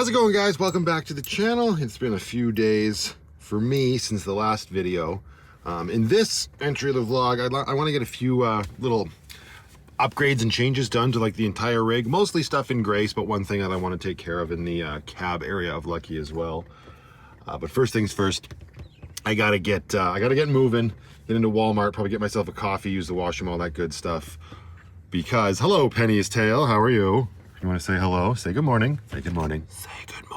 How's it going, guys? Welcome back to the channel. It's been a few days for me since the last video. In this entry of the vlog, I want to get a few little upgrades and changes done to like the entire rig, mostly stuff in Grace, but one thing that I want to take care of in the cab area of Lucky as well. But first things first, I gotta get moving, get into Walmart, probably get myself a coffee, use the washroom, all that good stuff. Because hello, Penny's Tail, how are you? You want to say hello? Say good morning. Say good morning. Say good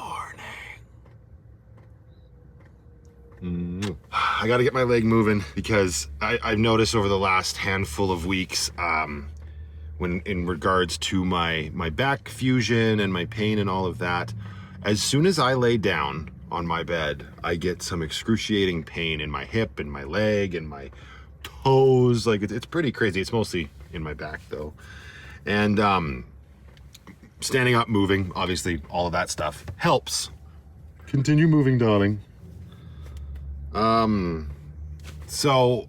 morning. I got to get my leg moving because I've noticed over the last handful of weeks, when in regards to my back fusion and my pain and all of that, as soon as I lay down on my bed, I get some excruciating pain in my hip and my leg and my toes. Like it's pretty crazy. It's mostly in my back though. And standing up, moving, obviously all of that stuff helps. Continue moving, darling. So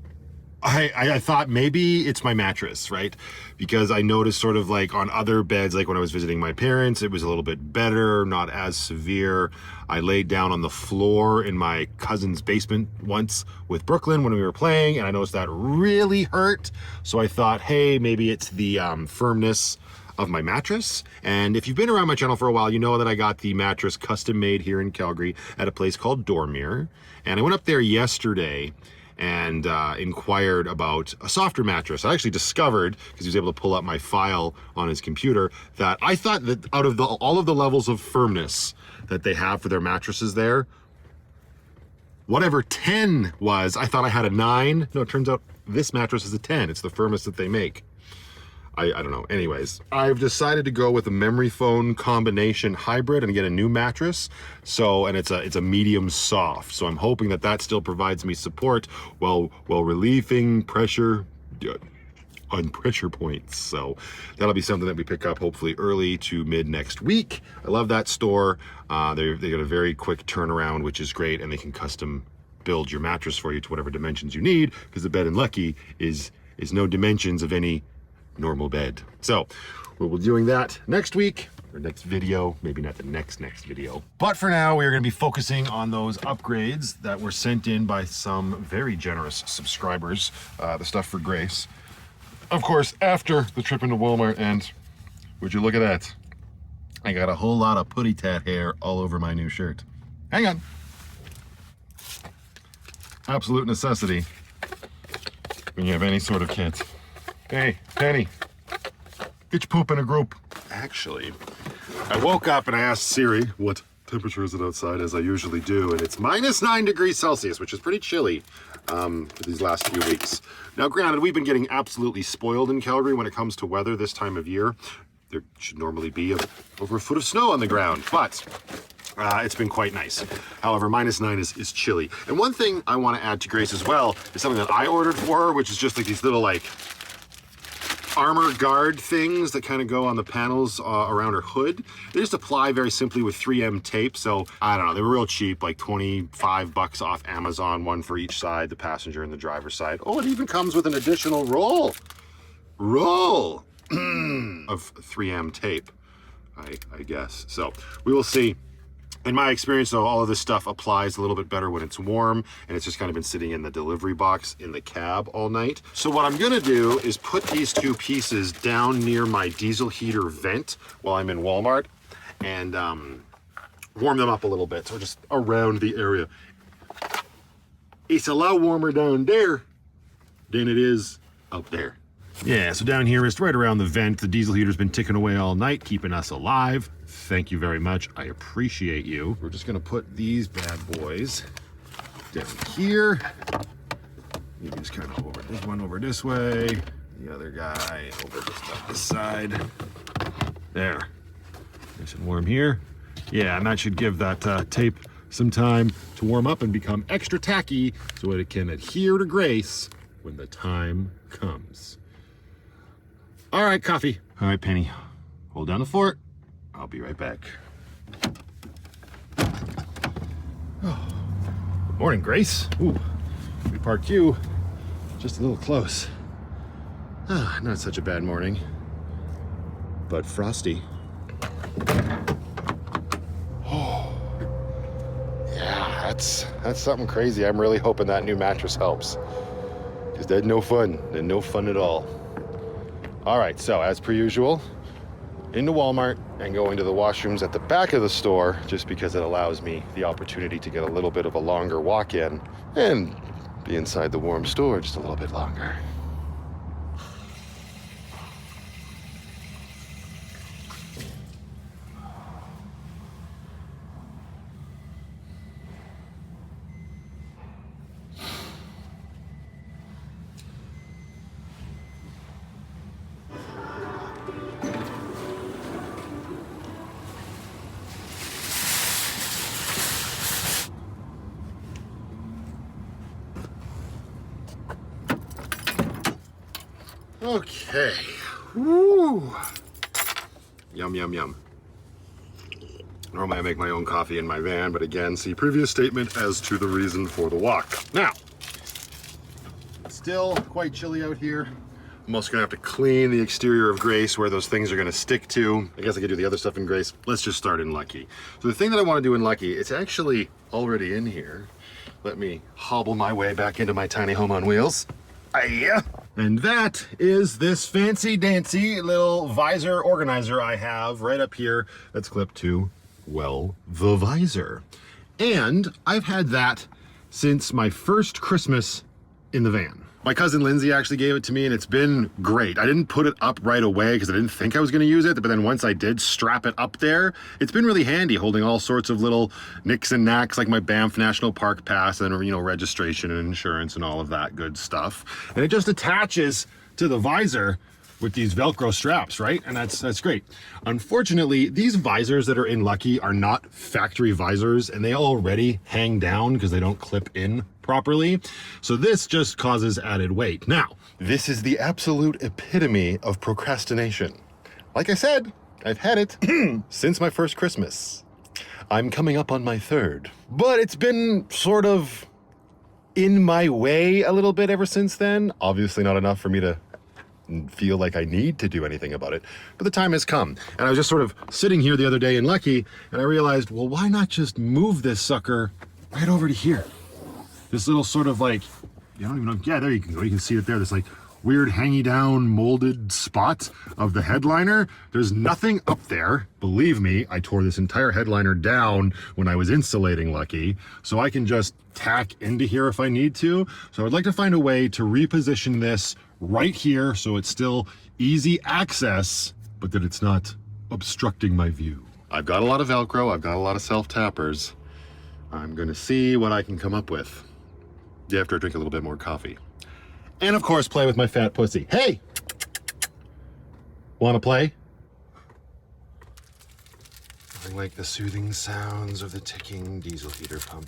I thought maybe it's my mattress, right? Because I noticed sort of like on other beds, like when I was visiting my parents, it was a little bit better, not as severe. I laid down on the floor in my cousin's basement once with Brooklyn when we were playing, and I noticed that really hurt. So I thought, hey, maybe it's the firmness of my mattress. And if you've been around my channel for a while, you know that I got the mattress custom made here in Calgary at a place called Dormir. And I went up there yesterday and inquired about a softer mattress. I actually discovered, because he was able to pull up my file on his computer, that I thought that out of all of the levels of firmness that they have for their mattresses there, whatever 10 was, I thought I had a 9. No, it turns out this mattress is a 10. It's the firmest that they make. I don't know. Anyways, I've decided to go with a memory foam combination hybrid and get a new mattress. So, and it's a medium soft. So I'm hoping that that still provides me support while relieving pressure on pressure points. So that'll be something that we pick up hopefully early to mid next week. I love that store. They got a very quick turnaround, which is great, and they can custom build your mattress for you to whatever dimensions you need, because the bed in Lucky is no dimensions of any normal bed. So we'll be doing that next week or next video, maybe not the next video. But for now, we're going to be focusing on those upgrades that were sent in by some very generous subscribers, the stuff for Grace. Of course, after the trip into Walmart, and would you look at that? I got a whole lot of putty tat hair all over my new shirt. Hang on. Absolute necessity when you have any sort of kit. Hey, Penny, get your poop in a group. Actually, I woke up and I asked Siri what temperature is it outside, as I usually do, and it's -9 degrees Celsius, which is pretty chilly for these last few weeks. Now, granted, we've been getting absolutely spoiled in Calgary when it comes to weather this time of year. There should normally be over a foot of snow on the ground, but it's been quite nice. However, -9 is chilly. And one thing I want to add to Grace as well is something that I ordered for her, which is just like these little like armor guard things that kind of go on the panels around her hood. They just apply very simply with 3M tape. So I don't know, they were real cheap, like 25 bucks off Amazon, one for each side, the passenger and the driver's side. Oh, it even comes with an additional roll of 3M tape, I guess. So we will see. In my experience, though, all of this stuff applies a little bit better when it's warm, and it's just kind of been sitting in the delivery box in the cab all night. So what I'm gonna do is put these two pieces down near my diesel heater vent while I'm in Walmart and warm them up a little bit. So just around the area. It's a lot warmer down there than it is up there. Yeah, so down here is right around the vent. The diesel heater's been ticking away all night, keeping us alive. Thank you very much. I appreciate you. We're just gonna put these bad boys down here. Maybe just kind of over this one over this way. The other guy over this side. There. Nice and warm here. Yeah, and that should give that tape some time to warm up and become extra tacky so it can adhere to Grace when the time comes. All right, coffee. All right, Penny, hold down the fort. I'll be right back. Oh. Good morning, Grace. Ooh, we parked you just a little close. Not such a bad morning, but frosty. that's something crazy. I'm really hoping that new mattress helps, because that's no fun. They're no fun at all. All right, so as per usual, into Walmart and go into the washrooms at the back of the store, just because it allows me the opportunity to get a little bit of a longer walk-in and be inside the warm store just a little bit longer. Okay. Woo. Yum, yum, yum. Normally I make my own coffee in my van, but again, see previous statement as to the reason for the walk. Now, it's still quite chilly out here. I'm also gonna have to clean the exterior of Grace where those things are gonna stick to. I guess I could do the other stuff in Grace. Let's just start in Lucky. So the thing that I wanna do in Lucky, it's actually already in here. Let me hobble my way back into my tiny home on wheels. Yeah. And that is this fancy dancy little visor organizer I have right up here that's clipped to, well, the visor. And I've had that since my first Christmas in the van. My cousin Lindsay actually gave it to me and it's been great. I didn't put it up right away because I didn't think I was gonna use it, but then once I did strap it up there, it's been really handy holding all sorts of little nicks and knacks like my Banff National Park pass and, you know, registration and insurance and all of that good stuff. And it just attaches to the visor with these Velcro straps, right? And that's great. Unfortunately, these visors that are in Lucky are not factory visors and they already hang down because they don't clip in properly. So this just causes added weight. Now, this is the absolute epitome of procrastination. Like I said, I've had it since my first Christmas. I'm coming up on my third, but it's been sort of in my way a little bit ever since then. Obviously not enough for me to feel like I need to do anything about it, but the time has come. And I was just sort of sitting here the other day in Lucky and I realized, well, why not just move this sucker right over to here? This little sort of like, you don't even know, yeah, there you can go. You can see it there. This like weird hangy down molded spot of the headliner. There's nothing up there. Believe me, I tore this entire headliner down when I was insulating Lucky, so I can just tack into here if I need to. So I would like to find a way to reposition this right here so it's still easy access, but that it's not obstructing my view. I've got a lot of Velcro, I've got a lot of self-tappers. I'm gonna see what I can come up with after I drink a little bit more coffee. And of course, play with my fat pussy. Hey! Wanna play? I like the soothing sounds of the ticking diesel heater pump.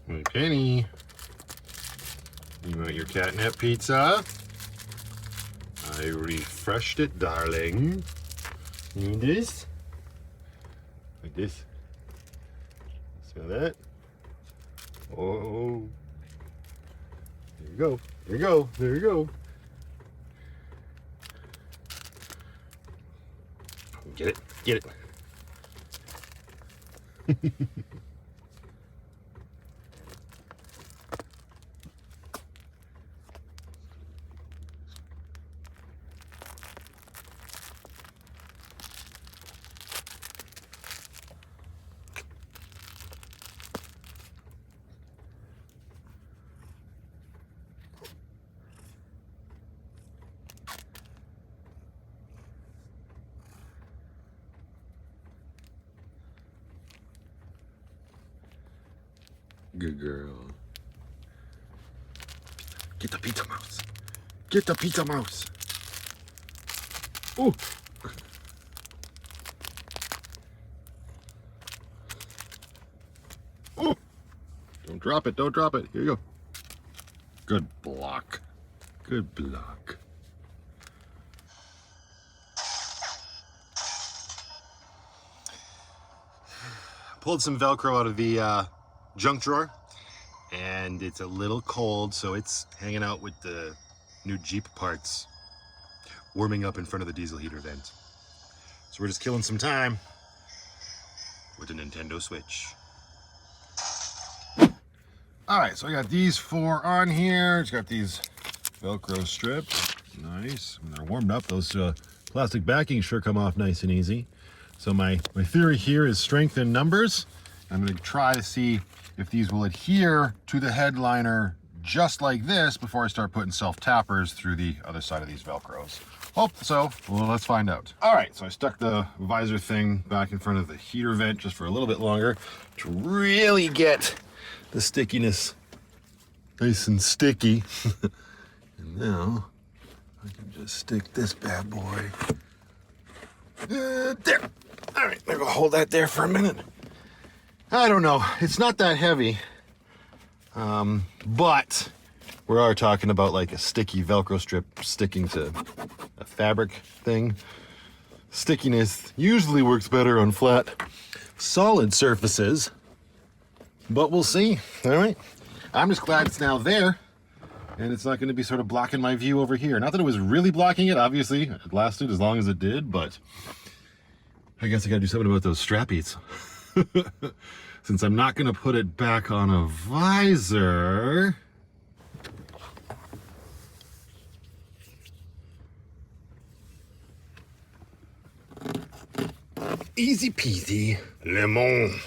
Hey, Penny. You want your catnip pizza? I refreshed it, darling. You need this? Like this. Smell that? Oh. There you go. There you go. There you go. Get it. Get it. Good girl. Get the pizza mouse. Get the pizza mouse. Ooh. Ooh. Don't drop it. Don't drop it. Here you go. Good block. Good block. Pulled some Velcro out of the junk drawer, and it's a little cold, so it's hanging out with the new Jeep parts, warming up in front of the diesel heater vent. So we're just killing some time with the Nintendo Switch. All right, so I got these 4 on here. It's got these Velcro strips. Nice. When they're warmed up, those plastic backings sure come off nice and easy. So my theory here is strength in numbers. I'm going to try to see if these will adhere to the headliner just like this before I start putting self-tappers through the other side of these Velcros. Hope so. Well, let's find out. All right, so I stuck the visor thing back in front of the heater vent just for a little bit longer to really get the stickiness nice and sticky. And now I can just stick this bad boy there. All right, I'm gonna hold that there for a minute. I don't know, it's not that heavy, but we are talking about like a sticky Velcro strip sticking to a fabric thing. Stickiness usually works better on flat, solid surfaces, but we'll see. All right, I'm just glad it's now there and it's not going to be sort of blocking my view over here. Not that it was really blocking it, obviously it lasted as long as it did, but I guess I gotta do something about those strappies. Since I'm not gonna put it back on a visor, easy peasy, lemon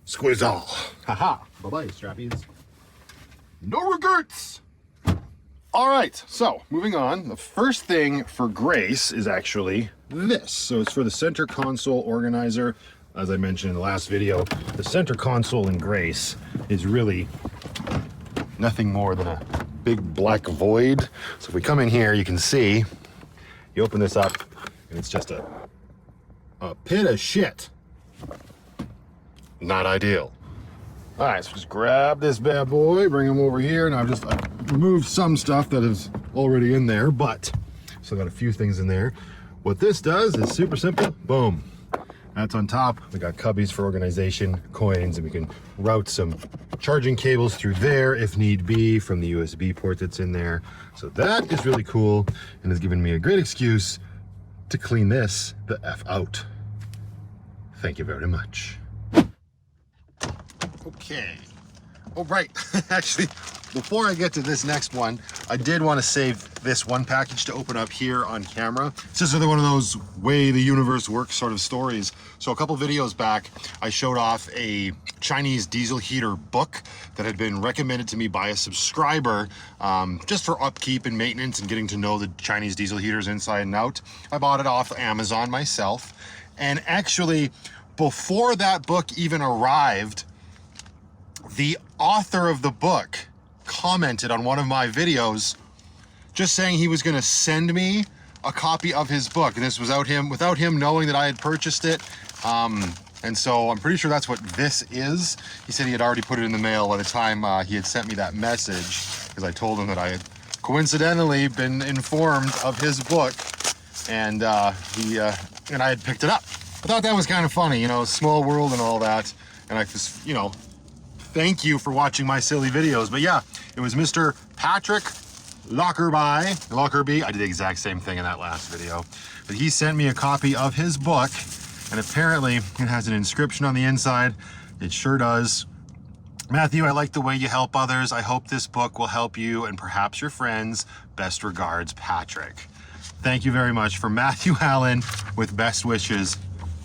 squeezal. Haha, bye-bye strappies. No regrets. All right, so moving on. The first thing for Grace is actually this. So it's for the center console organizer. As I mentioned in the last video, the center console in Grace is really nothing more than a big black void. So if we come in here, you can see, you open this up and it's just a pit of shit. Not ideal. All right, so just grab this bad boy, bring him over here, and I've removed some stuff that is already in there, but still got a few things in there. What this does is super simple. Boom. That's on top. We got cubbies for organization, coins, and we can route some charging cables through there if need be from the USB port that's in there. So that is really cool and has given me a great excuse to clean this the F out. Thank you very much. Okay. Oh, right. Actually, before I get to this next one, I did want to save this one package to open up here on camera. It's just one of those way the universe works sort of stories. So a couple videos back, I showed off a Chinese diesel heater book that had been recommended to me by a subscriber just for upkeep and maintenance and getting to know the Chinese diesel heaters inside and out. I bought it off Amazon myself. And actually, before that book even arrived, the author of the book commented on one of my videos just saying he was going to send me a copy of his book, and this was without him knowing that I had purchased it. And so I'm pretty sure that's what this is. He said he had already put it in the mail by the time he had sent me that message, because I told him that I had coincidentally been informed of his book, and I had picked it up. I thought that was kind of funny, you know, small world and all that. And I just, you know, thank you for watching my silly videos. But yeah, it was Mr. Patrick Lockerbie. I did the exact same thing in that last video. But he sent me a copy of his book, and apparently it has an inscription on the inside. It sure does. Matthew, I like the way you help others. I hope this book will help you and perhaps your friends. Best regards, Patrick. Thank you very much. For Matthew Allen, with best wishes,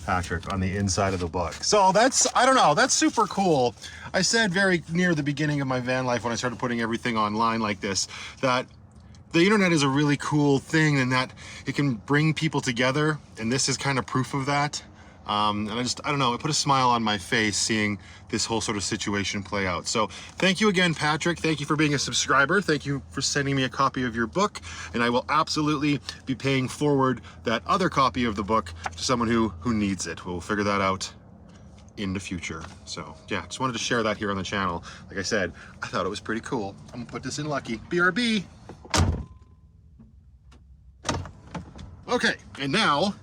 Patrick, on the inside of the book. So that's, I don't know, that's super cool. I said very near the beginning of my van life when I started putting everything online like this, that the internet is a really cool thing and that it can bring people together, and this is kind of proof of that. And I don't know, it put a smile on my face seeing this whole sort of situation play out. So thank you again, Patrick. Thank you for being a subscriber. Thank you for sending me a copy of your book. And I will absolutely be paying forward that other copy of the book to someone who needs it. We'll figure that out in the future. So yeah, just wanted to share that here on the channel. Like I said, I thought it was pretty cool. I'm gonna put this in Lucky. BRB. Okay, and now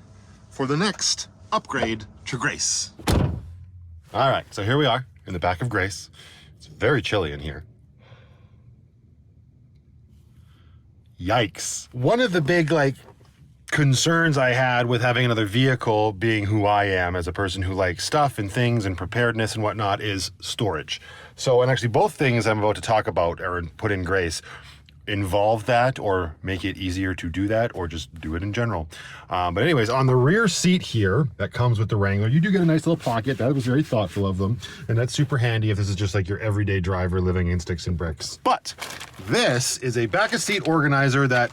for the next upgrade to Grace. All right, so here we are in the back of Grace. It's very chilly in here. Yikes. One of the big, like, concerns I had with having another vehicle, being who I am as a person who likes stuff and things and preparedness and whatnot, is storage. So, and actually both things I'm about to talk about or put in Grace involve that or make it easier to do that or just do it in general. But anyways, on the rear seat here that comes with the Wrangler, you do get a nice little pocket. That was very thoughtful of them. And that's super handy if this is just like your everyday driver living in sticks and bricks. But this is a back of seat organizer that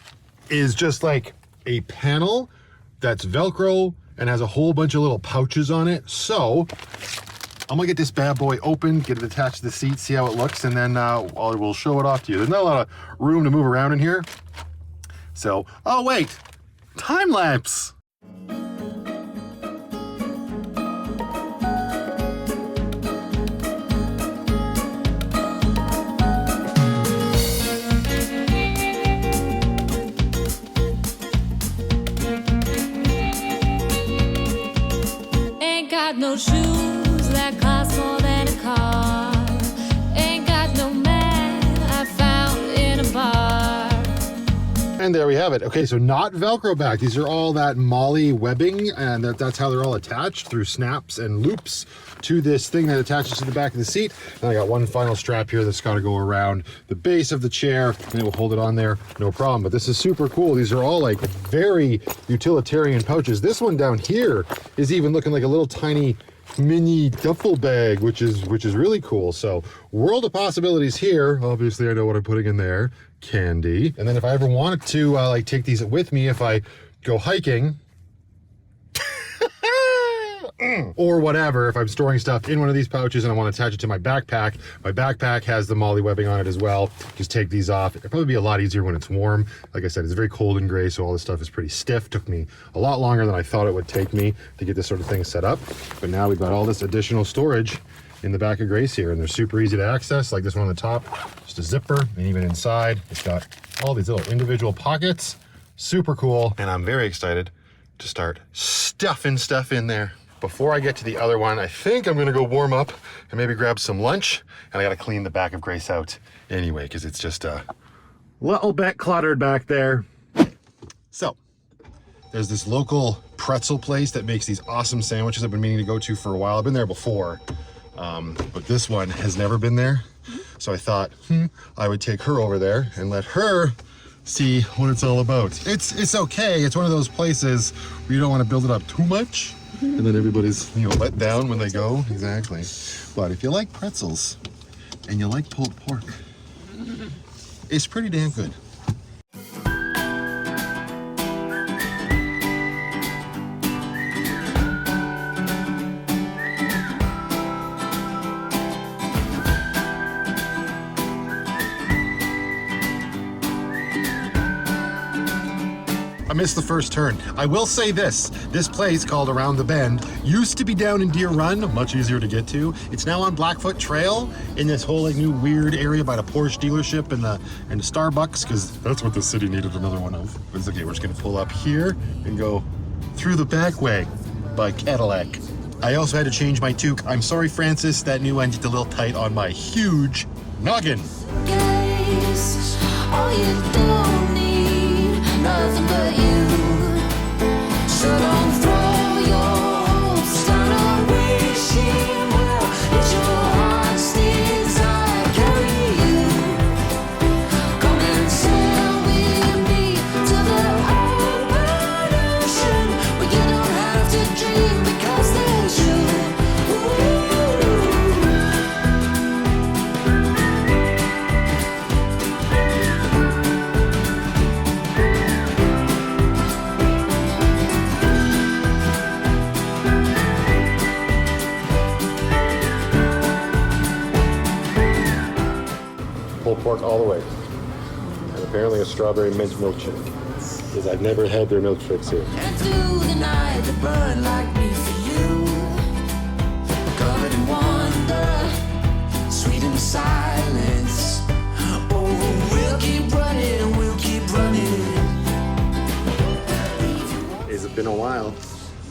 is just like a panel that's Velcro and has a whole bunch of little pouches on it. So I'm gonna get this bad boy open, get it attached to the seat, see how it looks, and then we'll show it off to you. There's not a lot of room to move around in here. So, oh wait, time lapse. Ain't got no shoes that cost more than a car. Ain't got no man I found in a bar. And there we have it. Okay, so not Velcro back. These are all that Molly webbing, and that's how they're all attached through snaps and loops to this thing that attaches to the back of the seat. And I got one final strap here that's got to go around the base of the chair, and it will hold it on there, no problem. But this is super cool. These are all like very utilitarian pouches. This one down here is even looking like a little tiny mini duffel bag, which is really cool. So world of possibilities here. Obviously I know what I'm putting in there. Candy. And then if I ever wanted to like take these with me if I go hiking or whatever, if I'm storing stuff in one of these pouches and I want to attach it to my backpack has the Molly webbing on it as well. Just take these off. It'll probably be a lot easier when it's warm. Like I said, it's very cold and gray, so all this stuff is pretty stiff. Took me a lot longer than I thought it would take me to get this sort of thing set up. But now we've got all this additional storage in the back of Grace here, and they're super easy to access. Like this one on the top, just a zipper, and even inside, it's got all these little individual pockets. Super cool, and I'm very excited to start stuffing stuff in there. Before I get to the other one, I think I'm gonna go warm up and maybe grab some lunch, and I gotta clean the back of Grace out anyway, because it's just a little bit cluttered back there. So, there's this local pretzel place that makes these awesome sandwiches I've been meaning to go to for a while. I've been there before, but this one has never been there. So I thought, I would take her over there and let her see what it's all about. It's okay. It's one of those places where you don't want to build it up too much, and then everybody's let down when they go. Exactly. But if you like pretzels and you like pulled pork, it's pretty damn good. I missed the first turn. I will say this place called Around the Bend used to be down in Deer Run, much easier to get to. It's now on Blackfoot Trail in this whole like new weird area by the Porsche dealership and the Starbucks, because that's what the city needed another one of. But it's okay, we're just gonna pull up here and go through the back way by Cadillac. I also had to change my toque. I'm sorry, Francis, that new engine's a little tight on my huge noggin. Guess all you don't need nothing but you. So don't throw your hopes down a wishing well. It's your heart's desire carry you. Come and sail with me to the open ocean, where you don't have to dream because there's you. Pulled pork all the way. And apparently a strawberry mint milkshake, because I've never had their milkshakes here. And through the night that burned like me for you, covered in wonder, sweet in the silence. Oh, we'll keep running and we'll keep running. It's been a while.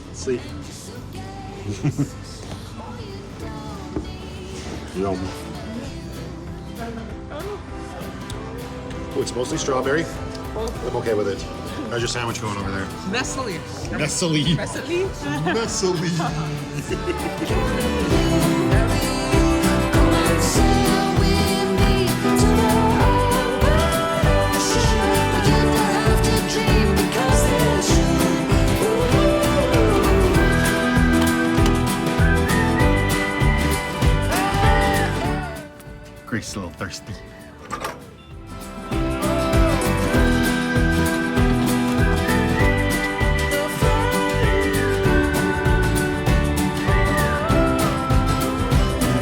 Let's see. Yum. Oh, it's mostly strawberry. I'm okay with it. How's your sandwich going over there? Messily. Messily. Messily? Messily. Come and sail with me to the open ocean. Pretend I have to dream because there's you. Grace's a little thirsty.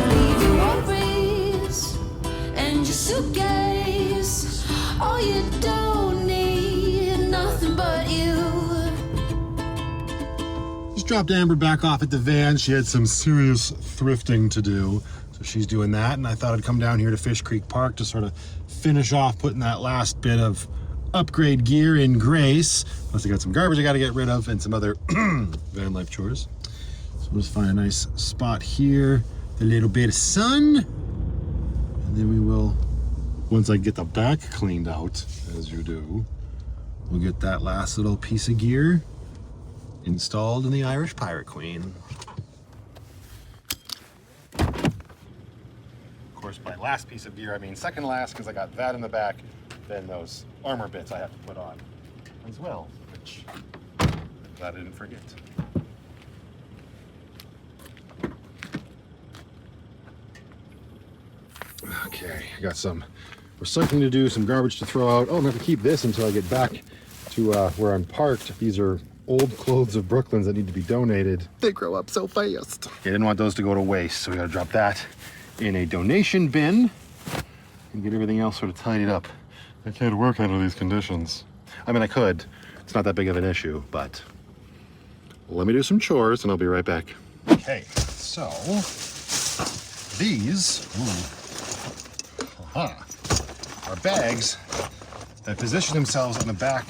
Leave your worries and your suitcase. Oh, you don't need nothing but you. Just dropped Amber back off at the van. She had some serious thrifting to do. So she's doing that, and I thought I'd come down here to Fish Creek Park to sort of finish off putting that last bit of upgrade gear in grace. Plus I got some garbage I got to get rid of and some other van life chores. So we'll just find a nice spot here, a little bit of sun, and then we will, once I get the back cleaned out, as you do, we'll get that last little piece of gear installed in the Irish Pirate Queen. Of course, by last piece of gear, I mean second last, because I got that in the back, then those armor bits I have to put on as well, which I'm glad I didn't forget. Okay, I got some recycling to do, some garbage to throw out. Oh, I'm gonna have to keep this until I get back to where I'm parked. These are old clothes of Brooklyn's that need to be donated. They grow up so fast. I didn't want those to go to waste, so we gotta drop that in a donation bin and get everything else sort of tidied up. I can't work under these conditions. I mean, I could. It's not that big of an issue, but let me do some chores and I'll be right back. Okay, so these are bags that position themselves on the back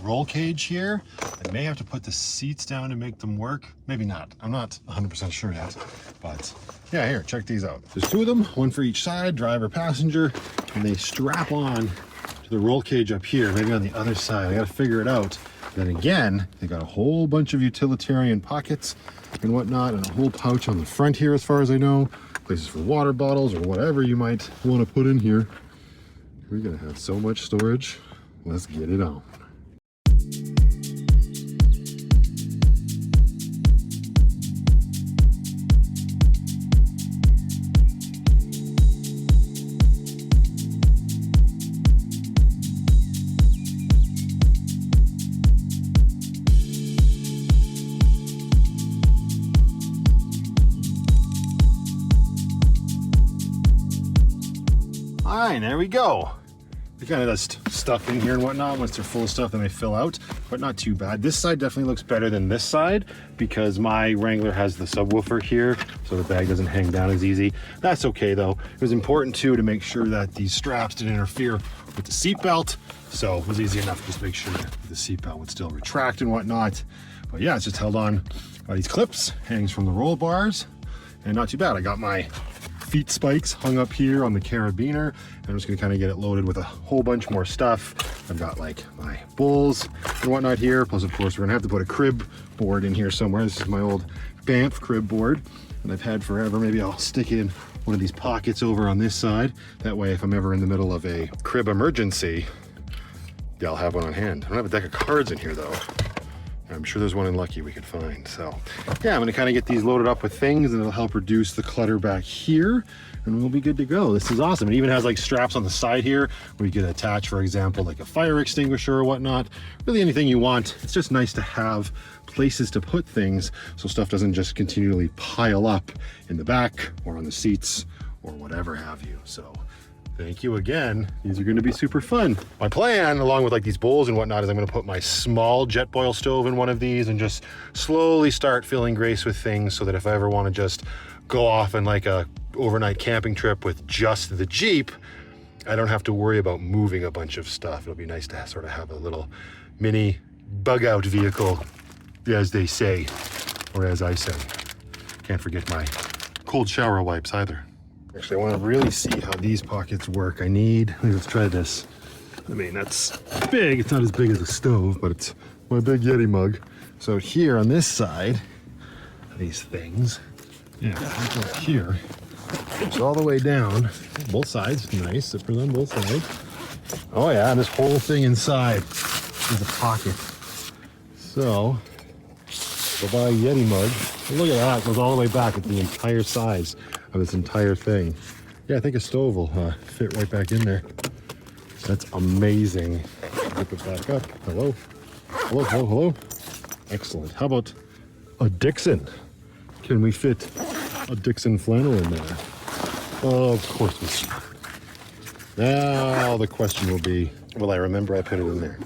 roll cage here. I may have to put the seats down to make them work. Maybe not. I'm not 100% sure yet, but yeah, here, check these out. There's two of them, one for each side, driver, passenger, and they strap on to the roll cage up here, maybe on the other side. I gotta figure it out. Then again, they got a whole bunch of utilitarian pockets and whatnot, and a whole pouch on the front here, as far as I know. Places for water bottles or whatever you might want to put in here. We're gonna have so much storage. Let's get it on. All right, there we go. They kind of just stuff in here and whatnot. Once they're full of stuff, then they fill out, but not too bad. This side definitely looks better than this side because my Wrangler has the subwoofer here, so the bag doesn't hang down as easy. That's okay though. It was important too to make sure that these straps didn't interfere with the seat belt, so it was easy enough to just make sure that the seat belt would still retract and whatnot. But yeah, it's just held on by these clips, hangs from the roll bars, and not too bad. I got my feet spikes hung up here on the carabiner. I'm just gonna kind of get it loaded with a whole bunch more stuff. I've got like my bowls and whatnot here. Plus, of course, we're gonna have to put a crib board in here somewhere. This is my old Banff crib board that I've had forever. Maybe I'll stick it in one of these pockets over on this side. That way, if I'm ever in the middle of a crib emergency, yeah, I'll have one on hand. I don't have a deck of cards in here though. I'm sure there's one in Lucky we could find. So yeah, I'm gonna kind of get these loaded up with things and it'll help reduce the clutter back here and we'll be good to go. This is awesome. It even has like straps on the side here where you could attach, for example, like a fire extinguisher or whatnot. Really anything you want. It's just nice to have places to put things so stuff doesn't just continually pile up in the back or on the seats or whatever have you. So thank you again. These are going to be super fun. My plan, along with like these bowls and whatnot, is I'm going to put my small jet boil stove in one of these and just slowly start filling Grace with things so that if I ever want to just go off on like a overnight camping trip with just the Jeep, I don't have to worry about moving a bunch of stuff. It'll be nice to sort of have a little mini bug out vehicle, as they say, or as I say. Can't forget my cold shower wipes either. Actually, I want to really see how these pockets work. Let's try this. I mean, that's big. It's not as big as a stove, but it's my big Yeti mug. So here on this side, these things, yeah, right up here, it's all the way down, both sides, nice, zippers on both sides. Oh yeah, and this whole thing inside is a pocket. So, go buy a Yeti mug. And look at that, it goes all the way back at the entire size of this entire thing. Yeah, I think a stove will fit right back in there. That's amazing. Zip it back up. Hello? Hello, hello, hello. Excellent. How about a Dixon? Can we fit a Dixon flannel in there? Oh, of course we can. Now the question will be, will I remember I put it in there?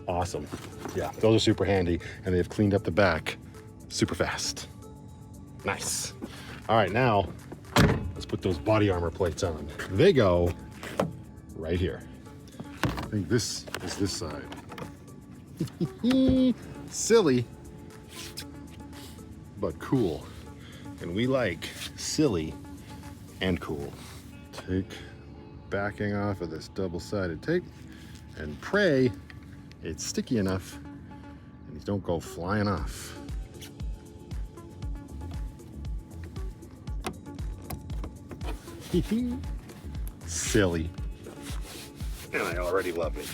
Awesome. Yeah, those are super handy, and they've cleaned up the back super fast. Nice. All right, now let's put those body armor plates on. They go right here. I think this is this side. Silly, but cool. And we like silly and cool. Take backing off of this double-sided tape and pray it's sticky enough and these don't go flying off. Silly. And I already love it.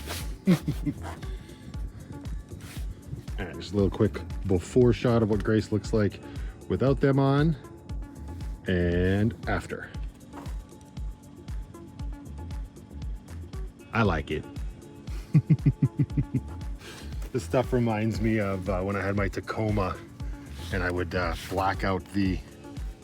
All right, just a little quick before shot of what Grace looks like without them on and after. I like it. This stuff reminds me of when I had my Tacoma and I would black out the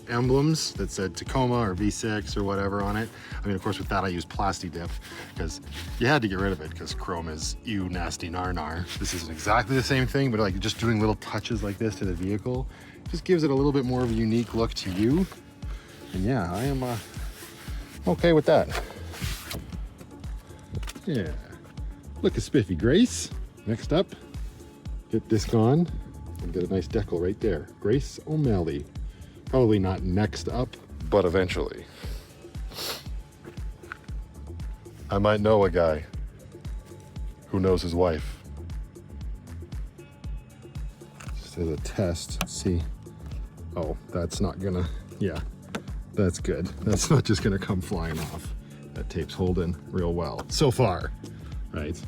emblems that said Tacoma or V6 or whatever on it. I mean, of course, with that I used Plasti Dip because you had to get rid of it because chrome is ew, nasty, nar. This isn't exactly the same thing, but like just doing little touches like this to the vehicle just gives it a little bit more of a unique look to you. And yeah, I am okay with that. Yeah, look a spiffy, Grace. Next up, get this on and get a nice decal right there. Grace O'Malley. Probably not next up, but eventually. I might know a guy who knows his wife. Just as a test, see. Oh, that's not gonna, yeah, that's good. That's not just gonna come flying off. That tape's holding real well so far, right?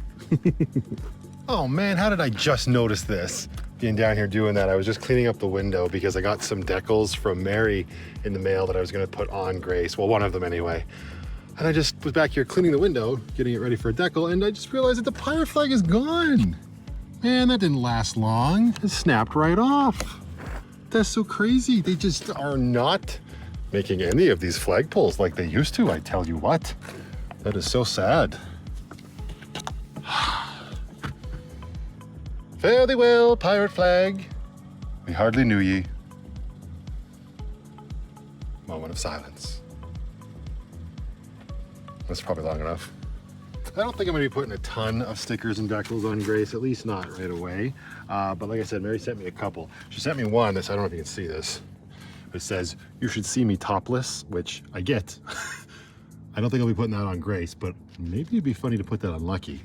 Oh man, how did I just notice this? Being down here doing that, I was just cleaning up the window because I got some decals from Mary in the mail that I was gonna put on Grace. Well, one of them anyway. And I just was back here cleaning the window, getting it ready for a decal, and I just realized that the pirate flag is gone. Man, that didn't last long. It snapped right off. That's so crazy. They just are not making any of these flagpoles like they used to, I tell you what. That is so sad. Fare thee well, pirate flag. We hardly knew ye. Moment of silence. That's probably long enough. I don't think I'm gonna be putting a ton of stickers and decals on Grace, at least not right away. But like I said, Mary sent me a couple. She sent me one that's, I don't know if you can see this. It says, "You should see me topless," which I get. I don't think I'll be putting that on Grace, but maybe it'd be funny to put that on Lucky.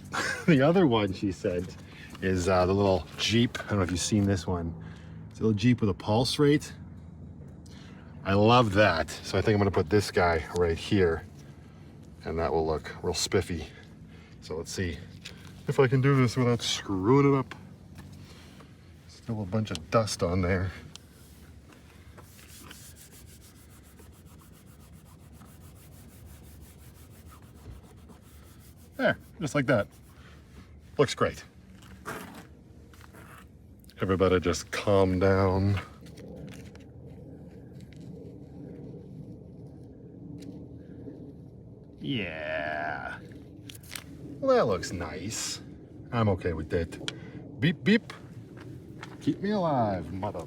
The other one she sent is the little Jeep. I don't know if you've seen this one. It's a little Jeep with a pulse rate. I love that. So I think I'm gonna put this guy right here and that will look real spiffy. So let's see if I can do this without screwing it up. Still a bunch of dust on there. There, just like that. Looks great. Everybody just calm down. Yeah. Well, that looks nice. I'm okay with that. Beep, beep. Keep me alive, mother.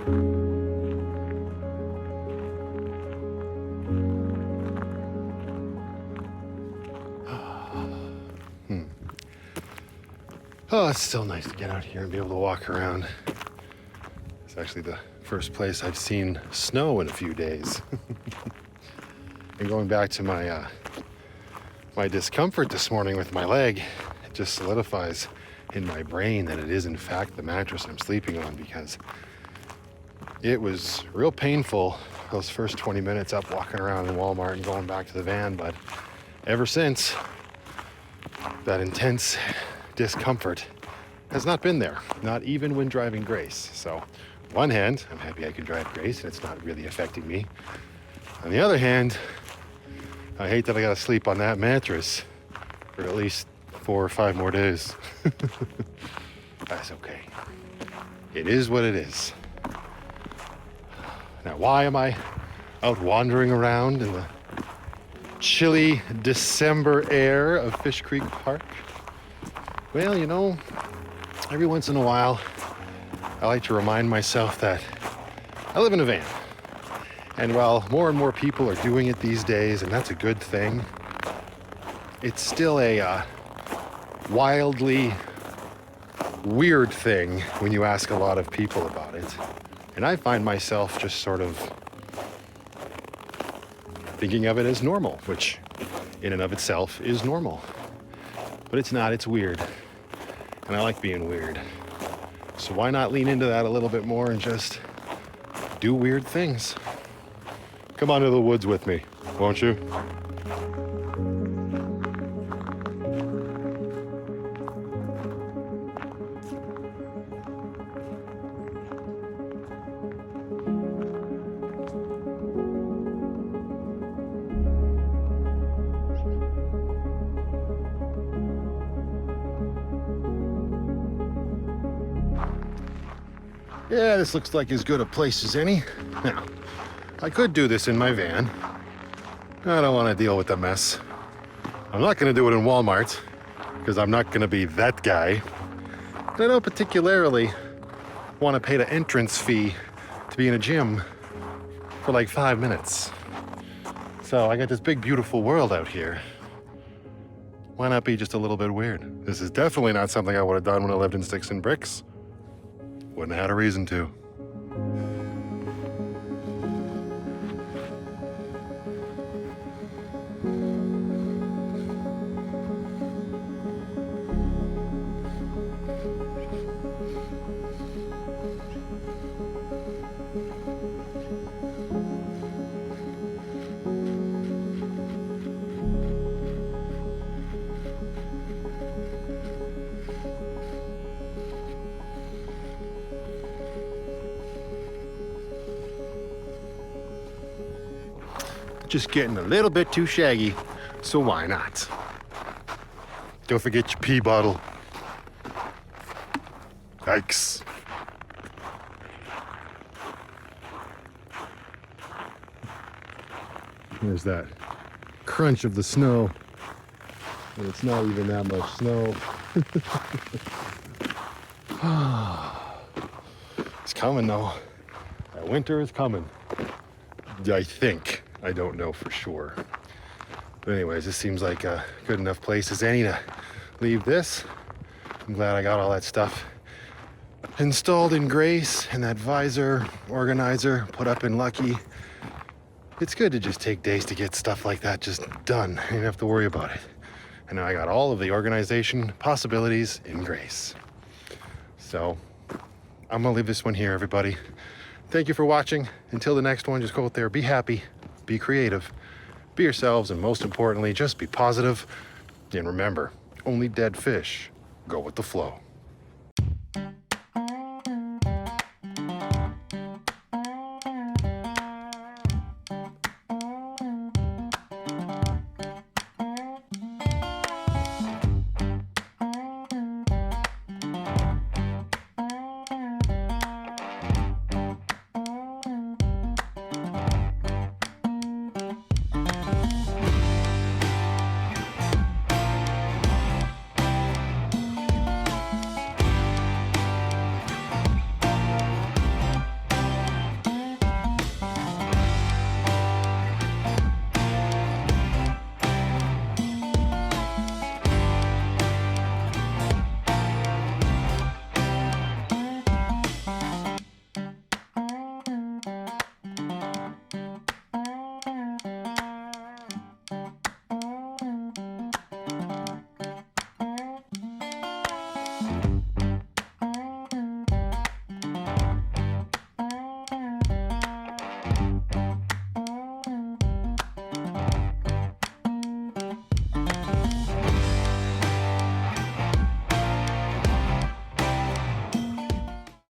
Oh, it's still nice to get out here and be able to walk around. It's actually the first place I've seen snow in a few days. And going back to my my discomfort this morning with my leg, it just solidifies in my brain that it is in fact the mattress I'm sleeping on, because it was real painful those first 20 minutes up walking around in Walmart and going back to the van, but ever since, that intense discomfort has not been there, not even when driving Grace. So, on one hand, I'm happy I can drive Grace and it's not really affecting me. On the other hand, I hate that I gotta sleep on that mattress for at least 4 or 5 more days. That's okay. It is what it is. Now, why am I out wandering around in the chilly December air of Fish Creek Park? Well, you know, every once in a while, I like to remind myself that I live in a van. And while more and more people are doing it these days, and that's a good thing, it's still a wildly weird thing when you ask a lot of people about it. And I find myself just sort of thinking of it as normal, which in and of itself is normal. But it's not, it's weird. And I like being weird. So why not lean into that a little bit more and just do weird things? Come on to the woods with me, won't you? Yeah, this looks like as good a place as any. Now, I could do this in my van. I don't want to deal with the mess. I'm not going to do it in Walmart, because I'm not going to be that guy. But I don't particularly want to pay the entrance fee to be in a gym for like 5 minutes. So I got this big, beautiful world out here. Why not be just a little bit weird? This is definitely not something I would have done when I lived in Sticks and Bricks. Wouldn't have had a reason to. Just getting a little bit too shaggy, so why not? Don't forget your pee bottle. Yikes. There's that crunch of the snow. And it's not even that much snow. It's coming though. That winter is coming. I think. I don't know for sure. But anyways, this seems like a good enough place as any to leave this. I'm glad I got all that stuff installed in Grace and that visor organizer put up in Lucky. It's good to just take days to get stuff like that just done. You don't have to worry about it. And now I got all of the organization possibilities in Grace. So I'm gonna leave this one here, everybody. Thank you for watching. Until the next one, just go out there, be happy, be creative, be yourselves, and most importantly, just be positive. And remember, only dead fish go with the flow.